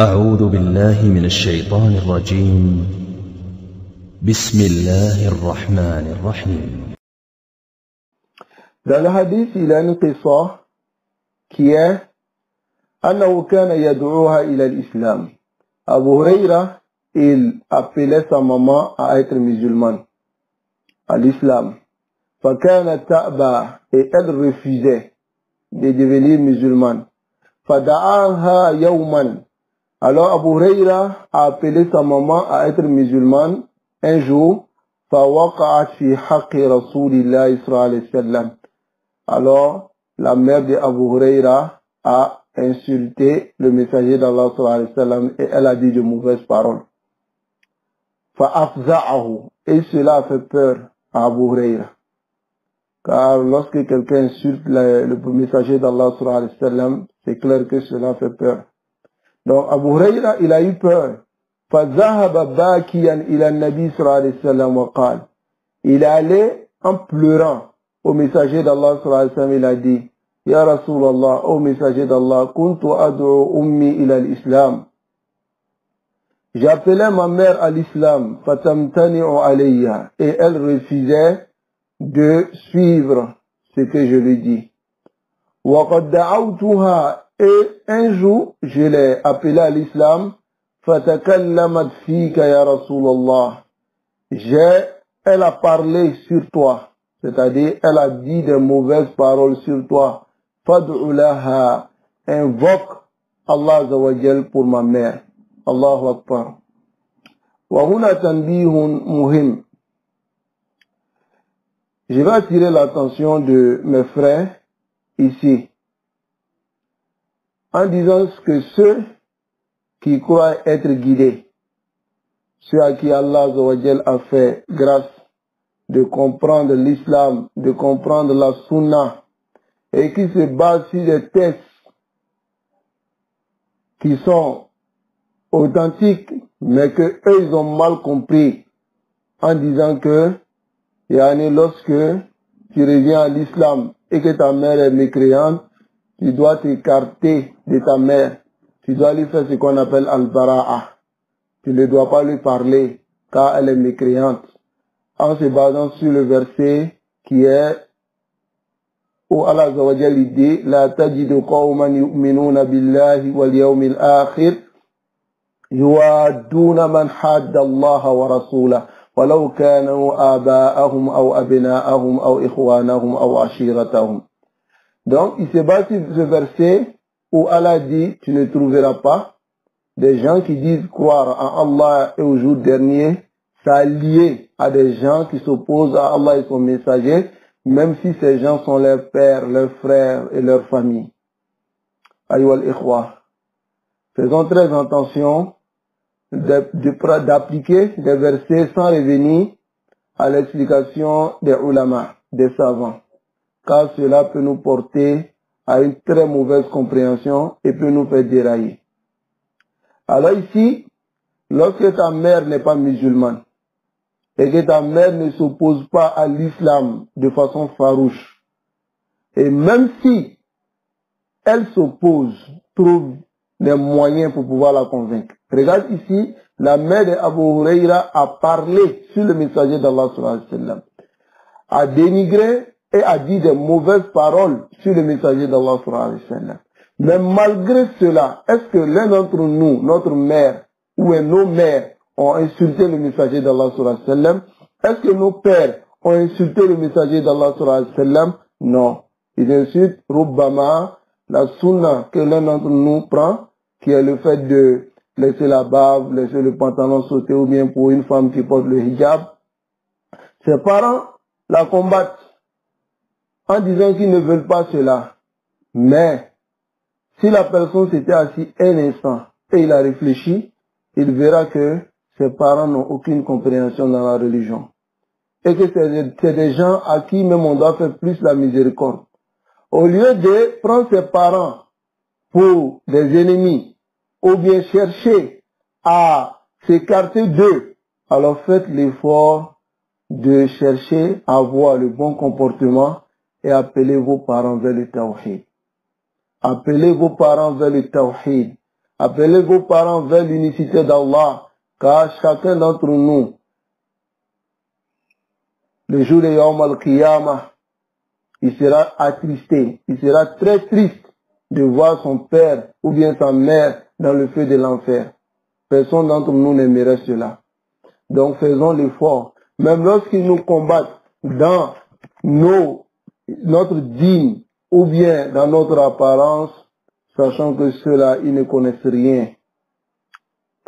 أعوذ بالله من الشيطان الرجيم. بسم الله الرحمن الرحيم. Dans le hadith, il y a une qissa qui est أنه كان يدعوها إلى الإسلام. Abu Huraira, il appelait sa maman à être musulmane, à l'islam. فكانت تأبى, et elle refusait de devenir musulmane. فدعاها يوما. Alors Abu Huraira a appelé sa maman à être musulmane un jour. فوقعت في حق رسول الله صلى الله عليه وسلم. Alors la mère de Abu Huraira a insulté le messager d'Allah sallallahu alayhi wa sallam et elle a dit de mauvaises paroles. فأفزعه. Et cela a fait peur à Abu Huraira. Car lorsque quelqu'un insulte le messager d'Allah sallallahu alayhi wa sallam, c'est clair que cela fait peur. Donc Abu Huraira, il a eu peur. فذهب باكيا إلى النبي صلى الله عليه وسلم وقال. Il est allé en pleurant au messager d'Allah sallallahu alayhi wa sallam, il a dit: Ya Rasulallah, au messager d'Allah, kuntu ad'u ummi ila l'islam. J'appelais ma mère à l'islam, fatamtani'u alayya, et elle refusait de suivre ce que je lui dis. Wa qad da'awtuha, et un jour, je l'ai appelée à l'islam, fatakallamat fika ya Rasulallah. Elle a parlé sur toi. C'est-à-dire, elle a dit de mauvaises paroles sur toi. Fad'u laha, invoque Allah Azza wa Jal pour ma mère. Allahu Akbar. Wa huna tanbihun muhim. Je vais attirer l'attention de mes frères ici, en disant que ceux qui croient être guidés, ceux à qui Allah Azza wa Jal a fait grâce de comprendre l'islam, de comprendre la sunna, et qui se basent sur des textes qui sont authentiques, mais que eux ils ont mal compris, en disant que, lorsque tu reviens à l'islam et que ta mère est mécréante, tu dois t'écarter de ta mère, tu dois lui faire ce qu'on appelle al-bara'a, tu ne dois pas lui parler car elle est mécréante, en se basant sur le verset qui est où Allah Azza wa Jalla dit: La tajidu qawman yu'minuna billahi wal yawmil akhir yuwadduna man hadda Allah wa rasulahu walau kanu aba'ahum aw abna'ahum aw ikhwanahum aw ashiratahum. Donc il se base sur ce verset où Allah dit: tu ne trouveras pas des gens qui disent croire en Allah et au jour dernier s'allier à des gens qui s'opposent à Allah et son messager, même si ces gens sont leurs pères, leurs frères et leurs familles. Ayyuhal ikhwa, faisons très attention d'appliquer des versets sans revenir à l'explication des ulama, des savants, car cela peut nous porter à une très mauvaise compréhension et peut nous faire dérailler. Alors ici, lorsque ta mère n'est pas musulmane, et que ta mère ne s'oppose pas à l'islam de façon farouche, et même si elle s'oppose, trouve des moyens pour pouvoir la convaincre. Regarde ici, la mère d'Abu Huraira a parlé sur le messager d'Allah sallallahu alayhi wa sallam, a dénigré et a dit des mauvaises paroles sur le messager d'Allah sallallahu alayhi wa sallam. Mais malgré cela, est-ce que l'un d'entre nous, notre mère, ou nos mères, ont insulté le messager d'Allah sallallahu alayhi wa sallam? Est-ce que nos pères ont insulté le messager d'Allah sallallahu alayhi wa sallam? Non. Ils insultent Rubbama, la sunna que l'un d'entre nous prend, qui est le fait de laisser la barbe, laisser le pantalon sauter, ou bien pour une femme qui porte le hijab. Ses parents la combattent en disant qu'ils ne veulent pas cela. Mais si la personne s'était assise un instant et il a réfléchi, il verra que ses parents n'ont aucune compréhension dans la religion. Et que c'est des gens à qui même on doit faire plus la miséricorde. Au lieu de prendre ses parents pour des ennemis, ou bien chercher à s'écarter d'eux, alors faites l'effort de chercher à avoir le bon comportement et appelez vos parents vers le tawhid. Appelez vos parents vers le tawhid. Appelez vos parents vers l'unicité d'Allah, car chacun d'entre nous, le jour de Yawm al-Qiyamah, il sera attristé, il sera très triste de voir son père ou bien sa mère dans le feu de l'enfer. Personne d'entre nous n'aimerait cela. Donc faisons l'effort. Même lorsqu'ils nous combattent dans notre dîme ou bien dans notre apparence, sachant que ceux-là, ils ne connaissent rien.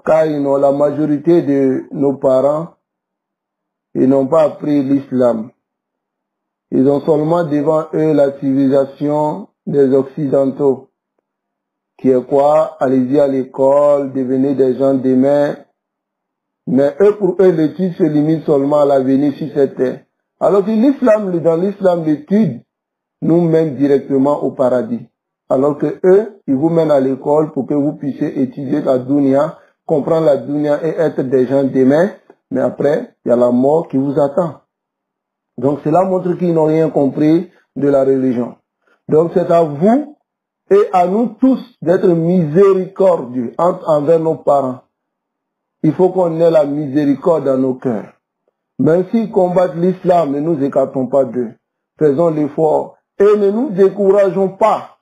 Car la majorité de nos parents, ils n'ont pas appris l'islam. Ils ont seulement devant eux la civilisation des Occidentaux, qui est quoi? Allez-y à l'école, devenez des gens demain. Mais eux, pour eux, l'étude se limite seulement à l'avenir sur cette terre. Alors que l'islam, dans l'islam, l'étude nous mène directement au paradis. Alors que eux, ils vous mènent à l'école pour que vous puissiez étudier la dunya, comprendre la dunya et être des gens demain. Mais après, il y a la mort qui vous attend. Donc cela montre qu'ils n'ont rien compris de la religion. Donc c'est à vous et à nous tous d'être miséricordieux envers nos parents. Il faut qu'on ait la miséricorde dans nos cœurs. Même s'ils combattent l'islam, ne nous écartons pas d'eux. Faisons l'effort et ne nous décourageons pas.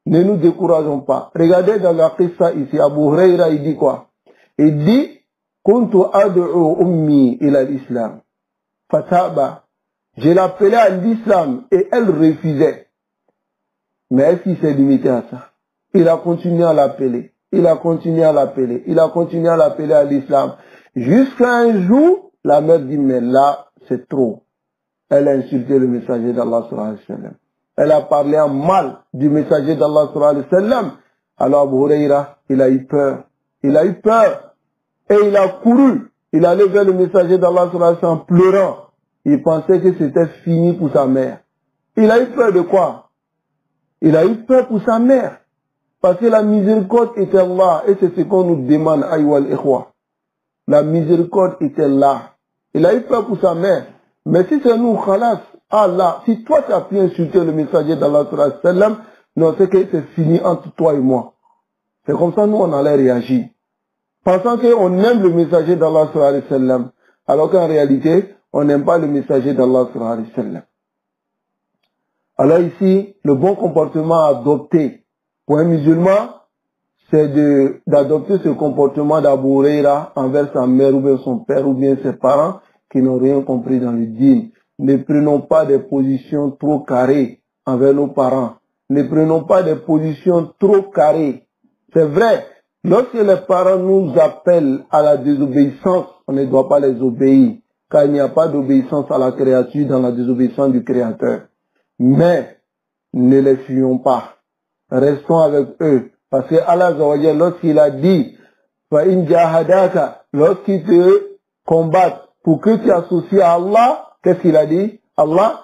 Ne nous décourageons pas. Regardez dans la qissa ici, Abu Huraira, il dit quoi? Il dit, Kuntu ad'u ummi ila l'islam. Fataba. Je l'appelais à l'islam et elle refusait. Mais est-ce qu'il s'est limité à ça? Il a continué à l'appeler. Il a continué à l'appeler. Il a continué à l'appeler à l'islam. Jusqu'à un jour, la mère dit, mais là, c'est trop. Elle a insulté le messager d'Allah sallallahu alayhi wa sallam. Elle a parlé en mal du messager d'Allah sallallahu alayhi wa sallam. Alors Abu Huraira, il a eu peur. Il a eu peur. Et il a couru. Il allait vers le messager d'Allah sallallahu alayhi wa sallam en pleurant. Il pensait que c'était fini pour sa mère. Il a eu peur de quoi? Il a eu peur pour sa mère. Parce que la miséricorde était là. Et c'est ce qu'on nous demande, ayyuhal ikhwa. La miséricorde était là. Il a eu peur pour sa mère. Mais si c'est nous, khalas, Allah, si toi tu as pu insulter le messager d'Allah sallallahu alayhi wa sallam, non, c'est que c'est fini entre toi et moi. C'est comme ça nous on allait réagir. Pensant qu'on aime le messager d'Allah sallallahu alayhi wa sallam. Alors qu'en réalité, on n'aime pas le messager d'Allah sallallahu alayhi wa sallam. Alors ici, le bon comportement adopté pour un musulman, c'est d'adopter ce comportement d'Abu Huraira envers sa mère ou bien son père ou bien ses parents qui n'ont rien compris dans le dîn. Ne prenons pas des positions trop carrées envers nos parents. Ne prenons pas des positions trop carrées. C'est vrai, lorsque les parents nous appellent à la désobéissance, on ne doit pas les obéir, car il n'y a pas d'obéissance à la créature dans la désobéissance du Créateur. Mais ne les fuyons pas. Restons avec eux. Parce que Allah lorsqu'il a dit, lorsqu'ils te combattent pour que tu associes à Allah, qu'est-ce qu'il a dit? Allah,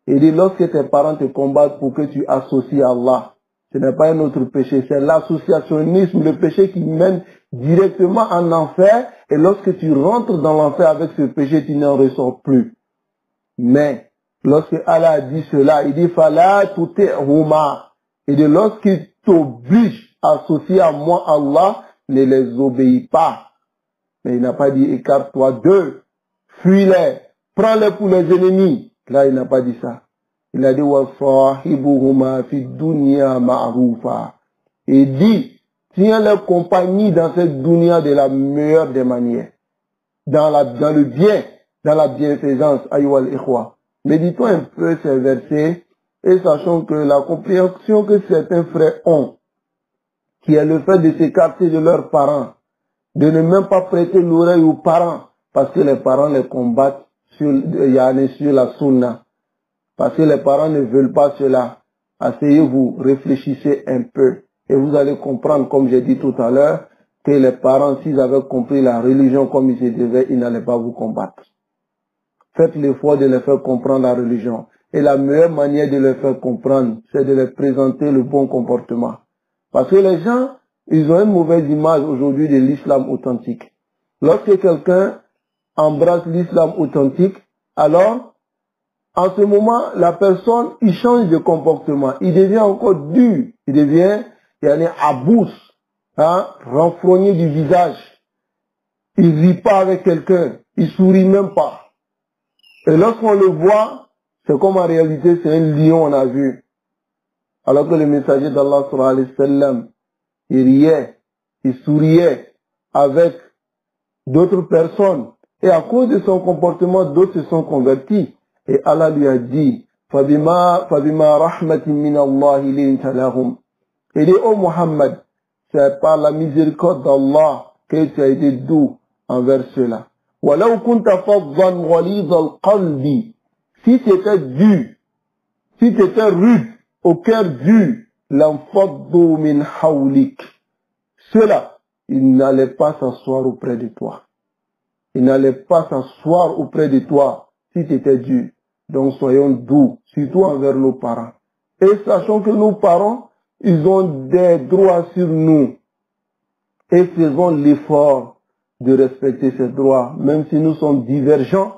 il dit lorsque tes parents te combattent pour que tu associes à Allah. Ce n'est pas un autre péché, c'est l'associationnisme, le péché qui mène directement en enfer. Et lorsque tu rentres dans l'enfer avec ce péché, tu n'en ressors plus. Mais lorsque Allah a dit cela, il dit Fala tuti'huma. Et de lorsqu'il t'oblige à associer à moi Allah, ne les obéis pas. Mais il n'a pas dit écarte-toi d'eux, fuis-les, prends-les pour les ennemis. Là, il n'a pas dit ça. Il a dit wasahibuhuma fi dunya ma'rufa. Et dit tiens leur compagnie dans cette dunya de la meilleure des manières. Dans le bien, dans la bienfaisance, ayyuhal ikhwa. Méditons un peu ces versets et sachons que la compréhension que certains frères ont, qui est le fait de s'écarter de leurs parents, de ne même pas prêter l'oreille aux parents, parce que les parents les combattent sur la sunna, parce que les parents ne veulent pas cela. Asseyez-vous, réfléchissez un peu, et vous allez comprendre, comme j'ai dit tout à l'heure, que les parents, s'ils avaient compris la religion comme ils se devaient, ils n'allaient pas vous combattre. Faites l'effort de les faire comprendre la religion. Et la meilleure manière de les faire comprendre, c'est de leur présenter le bon comportement. Parce que les gens, ils ont une mauvaise image aujourd'hui de l'islam authentique. Lorsque quelqu'un embrasse l'islam authentique, alors, en ce moment, la personne, il change de comportement. Il devient encore dur. Il devient, abous. renfrogné du visage. Il rit pas avec quelqu'un, il sourit même pas. Et lorsqu'on le voit, c'est comme en réalité c'est un lion on a vu. Alors que le messager d'Allah sallallahu alayhi wa sallam, il riait, il souriait avec d'autres personnes. Et à cause de son comportement, d'autres se sont convertis. Et Allah lui a dit, فَبِمَا رَحْمَةٍ مِّنَ اللَّهِ لِنْتَ لَهُمْ. Il dit, oh Muhammad, c'est par la miséricorde d'Allah que tu as été doux envers cela. وَلَوْ كُنْتَ فَضًّا غَلِيظَ الْقَلْبِ. Si tu étais dur, si tu étais rude, au cœur dur, لَنْفَضُّوا مِنْ حَوْلِكَ. Cela, il n'allait pas s'asseoir auprès de toi. Il n'allait pas s'asseoir auprès de toi si tu étais dur. Donc soyons doux, surtout envers nos parents. Et sachons que nos parents, ils ont des droits sur nous. Et faisons l'effort de respecter ces droits, même si nous sommes divergents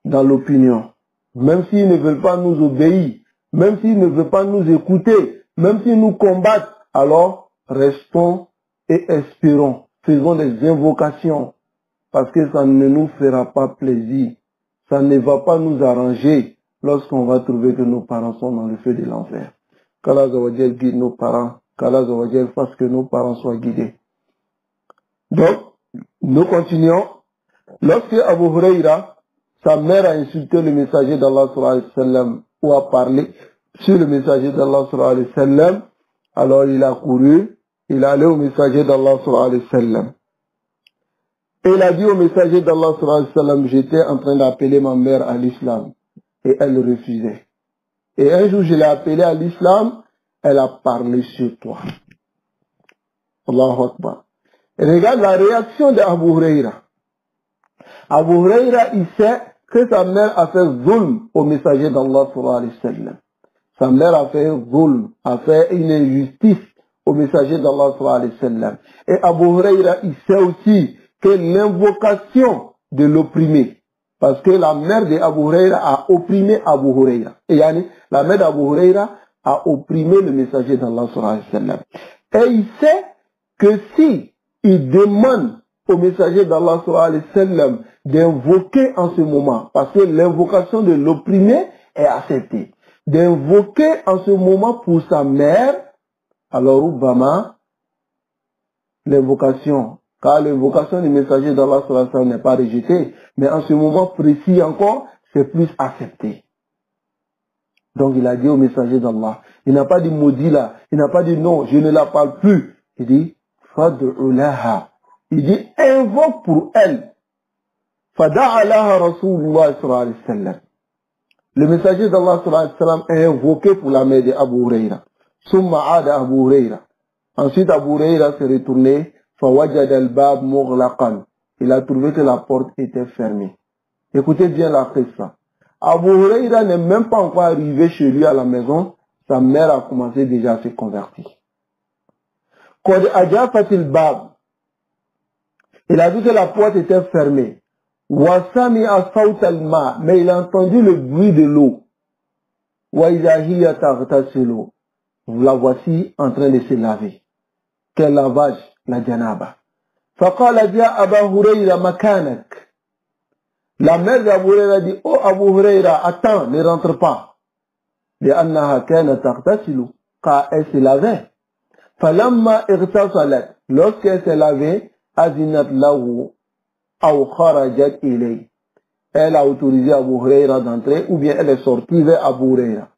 dans l'opinion. Même s'ils ne veulent pas nous obéir, même s'ils ne veulent pas nous écouter, même s'ils nous combattent, alors restons et espérons. Faisons des invocations, parce que ça ne nous fera pas plaisir. Ça ne va pas nous arranger lorsqu'on va trouver que nos parents sont dans le feu de l'enfer. Qu'Allah Azawajal guide nos parents, qu'Allah Azawajal fasse que nos parents soient guidés. Donc, nous continuons. Lorsque Abu Huraira, sa mère a insulté le messager d'Allah sallallahu alayhi wa sallam, ou a parlé sur le messager d'Allah sallallahu alayhi wa sallam, alors il a couru, il est allé au messager d'Allah sallallahu alayhi wa sallam. Et il a dit au messager d'Allah sallallahu alayhi wa sallam, j'étais en train d'appeler ma mère à l'islam. Et elle refusait. Et un jour, je l'ai appelée à l'islam, elle a parlé sur toi. Allahu Akbar. Et regarde la réaction d'Abu Huraira. Abu Huraira, il sait que sa mère a fait zulm au messager d'Allah sallallahu alayhi wa sallam. Sa mère a fait zulm, a fait une injustice au messager d'Allah sallallahu alayhi wa sallam. Et Abu Huraira, il sait aussi que l'invocation de l'opprimé, parce que la mère d'Abu Huraira a opprimé Abu Huraira. Et yani, la mère d'Abu Huraira a opprimé le messager d'Allah sallallahu alayhi wa sallam. Et il sait que si il demande au messager d'Allah sallallahu alayhi wa sallam d'invoquer en ce moment, parce que l'invocation de l'opprimé est acceptée, d'invoquer en ce moment pour sa mère, alors Obama, l'invocation, car l'invocation du messager d'Allah sallallahu alayhi wa sallam n'est pas rejetée, mais en ce moment précis encore, c'est plus accepté. Donc il a dit au messager d'Allah, il n'a pas dit maudit là, il n'a pas dit non, je ne la parle plus. Il dit, fad'ulaha. Il dit, invoque pour elle. Fada'alaha Rasulullah sallallahu alayhi wa sallam. Le messager d'Allah sallallahu alayhi wa sallam est invoqué pour la mère d'Abu Huraira. Summa ada Abu Huraira. Ensuite Abu Huraira s'est retourné. Fawajad al-bab mughlaqan. Il a trouvé que la porte était fermée. Écoutez bien la qissa. Abu Huraira n'est même pas encore arrivé chez lui à la maison. Sa mère a commencé déjà à se convertir. Qad ajafat al-bab. Il a vu que la porte était fermée. Wa sami'a sawt al-ma. Mais il a entendu le bruit de l'eau. Wa idha hiya taghtasilu. La voici en train de se laver. Quel lavage? La janaba. Faqala ya Aba Hurayra makanak. La mère d'Abu Hurayra dit, oh Abu Hurayra, attends, ne rentre pas. لأنها كانت تغتسل. Car elle se lavait. فلما اغتسلت. Lorsqu'elle s'est lavée, أذنت له أو خرجت إليه. Elle a autorisé Abu Hurayra d'entrer ou bien elle est sortie vers Abu Hurayra.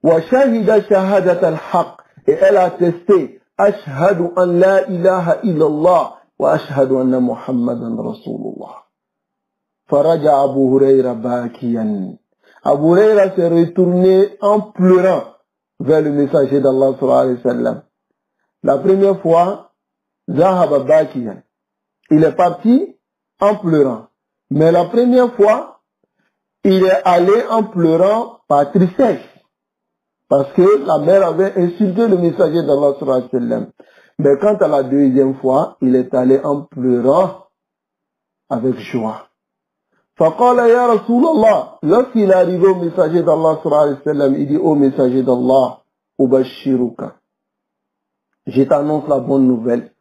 وشهد شهادة الحق. Et elle a attesté, أشهد أن لا إله إلا الله وأشهد أن محمدا رسول الله. فرجع أبو هريرة باكيا. Abu Huraira s'est retourné en pleurant vers le messager d'Allah sallallahu alayhi wa sallam. La première fois, Zahaba bakiyan. Il est parti en pleurant. Mais la première fois, il est allé en pleurant par tristesse. Parce que la mère avait insulté le messager d'Allah sallallahu alayhi wa sallam. Mais quant à la deuxième fois, il est allé en pleurant avec joie. فقال يا رسول الله. Lorsqu'il est arrivé au messager d'Allah sallallahu alayhi wa sallam, il dit au messager d'Allah, أبشرك je t'annonce la bonne nouvelle.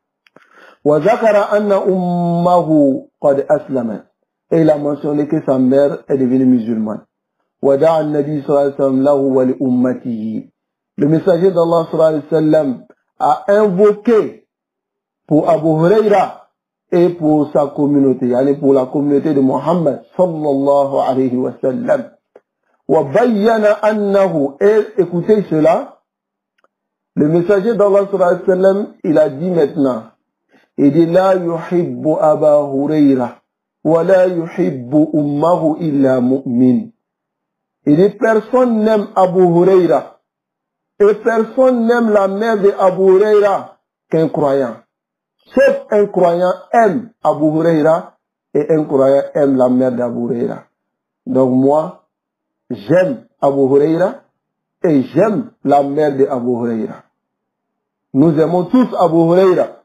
وذكر أن أمه قد أسلمت. Et il a mentionné que sa mère est devenue musulmane. ودعا النبي صلى الله عليه وسلم له ولأمته. Le messager d'Allah صلى الله عليه وسلم a invoqué pour Abu Huraira et pour sa communauté, yani pour la communauté de Muhammad صلى الله عليه وسلم. وبين أنه, et écoutez cela, le messager d'Allah صلى الله عليه وسلم, il a dit maintenant, il dit لا يحب أبا هريرة ولا يحب أمه إلا مؤمن. Il dit personne n'aime Abu Huraira et personne n'aime la mère de Abu Huraira qu'un croyant. Sauf un croyant aime Abu Huraira et un croyant aime la mère d'Abu Huraira. Donc moi, j'aime Abu Huraira et j'aime la mère de Abu Huraira. Nous aimons tous Abu Huraira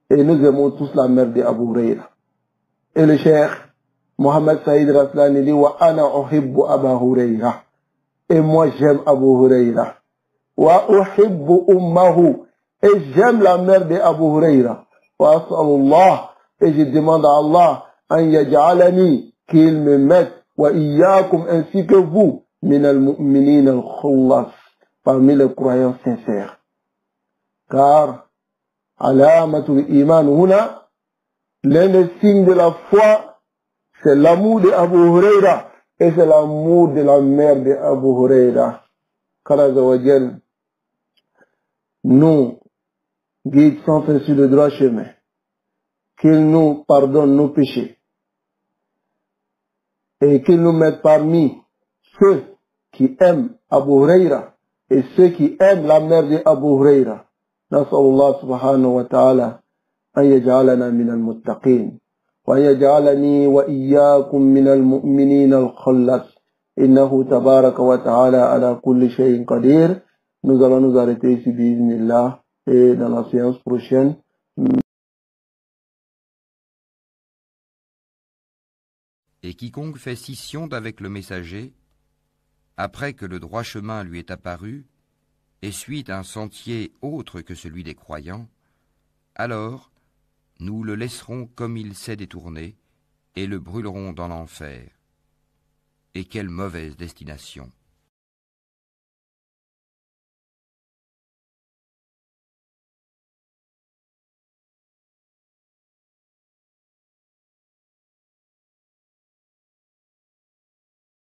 et nous aimons tous la mère de Abu Huraira. Et le cheikh Mohamed Saïd Raslani dit wa ana uhibbu Aba Huraira. Et moi j'aime Abu Huraira. Wa uhibbu ummahu. Et j'aime la mère de Abu Huraira. Wa as'alullah. Et je demande à Allah an yaj'alani, qu'il me mette wa iyyakum, ainsi que vous, min al-mu'minin al-khullas, parmi les croyants sincères. Car alamatul iman huna, l'un des signes de la foi, c'est l'amour de Abu Huraira et c'est l'amour de la mère de Abu Huraira. Qu'Allah Azawajal nous guide sans fin sur le droit chemin, qu'il nous pardonne nos péchés et qu'il nous mette parmi ceux qui aiment Abu Huraira et ceux qui aiment la mère de Abu Huraira. Nas'alullah subhanahu wa ta'ala an yaj'alana min al-muttaqin. ويجعلني وإياكم من المؤمنين الخلص إنه تبارك وتعالى على كل شيء قدير. Nous allons nous arrêter ici bismillah et dans la séance prochaine. Et quiconque fait scission d'avec le messager, après que le droit chemin lui est apparu, et suit un sentier autre que celui des croyants, alors nous le laisserons comme il s'est détourné, et le brûlerons dans l'enfer. Et quelle mauvaise destination!